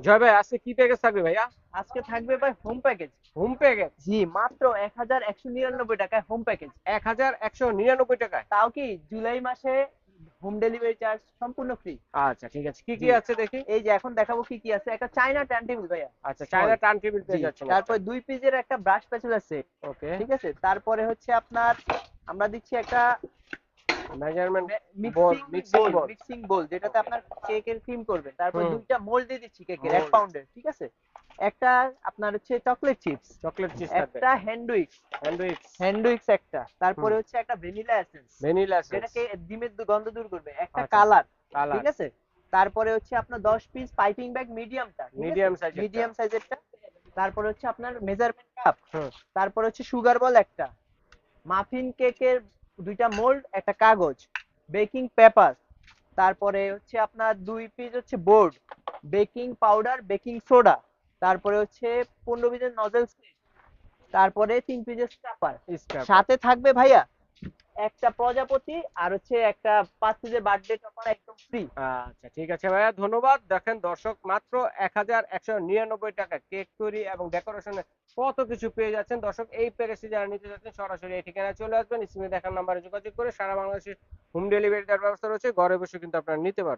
জয় ভাই, আজকে কি প্যাকেজ থাকবে ভাইয়া? আজকে থাকবে ভাই হোম প্যাকেজ। Home package. জি, মাত্র 1199 টাকায় হোম প্যাকেজ। 1199 টাকায়। তাও কি জুলাই মাসে হোম ডেলিভারি চার্জ সম্পূর্ণ ফ্রি। আচ্ছা ঠিক আছে, কি কি জি, আছে দেখি। এই যে এখন দেখাবো কি কি আছে। একটা চাইনা টার্ন টেবিল ভাইয়া, আচ্ছা, স্মল। চায়না টার্ন টেবিল জি, পেয়ে যাচ্ছেন একটা। তারপর 2 পিসের একটা ব্রাশ পেন্সিল আছে। ওকে। ঠিক আছে, তারপরে হচ্ছে আপনার আমরা দিচ্ছি একটা মেজারমেন্ট বোল, মিক্সিং মিক্সিং বোল। বোল। মিক্সিং বোল যেটাতে ওকে। আপনার কেকের ক্রিম করবেন। তারপর হুম। 2টা মোল্ড দিয়ে দিচ্ছি কেকের, এক মোল্ড। পাউন্ডের। ঠিক আছে, একটা আপনার হচ্ছে চকলেট চিপস, চকলেট চিজ থাকবে। একটা হ্যান্ডউইক্স, স্যান্ডউইচ। একটা, হুম। তারপরে হচ্ছে একটা ভ্যানিলা এসেন্স ভ্যানিলা এসেন্স। যেটাকে ডিমের গন্ধ দূর করবে, একটা আচ্ছা। কালার। ঠিক কালার। আছে, তারপরে হচ্ছে আপনার 10 পিস পাইপিং ব্যাগ মিডিয়ামটা। ঠিক আছে, মিডিয়াম সাইজ একটা। মিডিয়াম সাইজেরটা। তারপরে হচ্ছে আপনার মেজারমেন্ট কাপ। হুম। তারপরে হচ্ছে সুগার বল একটা, মাফিন কেকের 2টা মোল্ড, একটা কাগজ, বেকিং পেপার। তারপরে হচ্ছে আপনার 2 পিস হচ্ছে board, baking powder, baking soda. তারপরে হচ্ছে 15 পিসের নজেল স্প্রে। তারপরে 3 পিসের স্টাফার। স্ক্র্যাপার। সাথে থাকবে ভাইয়া একটা প্রজাপতি, আর হচ্ছে একটা 5 পিসের বার্থডে টপার একদম ফ্রি। আচ্ছা ঠিক আছে ভাইয়া, ধন্যবাদ। দেখেন দর্শক, মাত্র 1199 টাকা কেক তৈরি এবং ডেকোরেশনে কত কিছু পেয়ে যাচ্ছেন দর্শক। এই প্যাকেজটি যারা নিতে যাচ্ছেন সরাসরি এই ঠিকানায় চলে আসবেন, স্ক্রিনে দেখার নাম্বারে যোগাযোগ করে সারা বাংলাদেশে হোম ডেলিভারি দেওয়ার ব্যবস্থা রয়েছে, ঘরে বসে কিন্তু আপনারা নিতে পারবেন।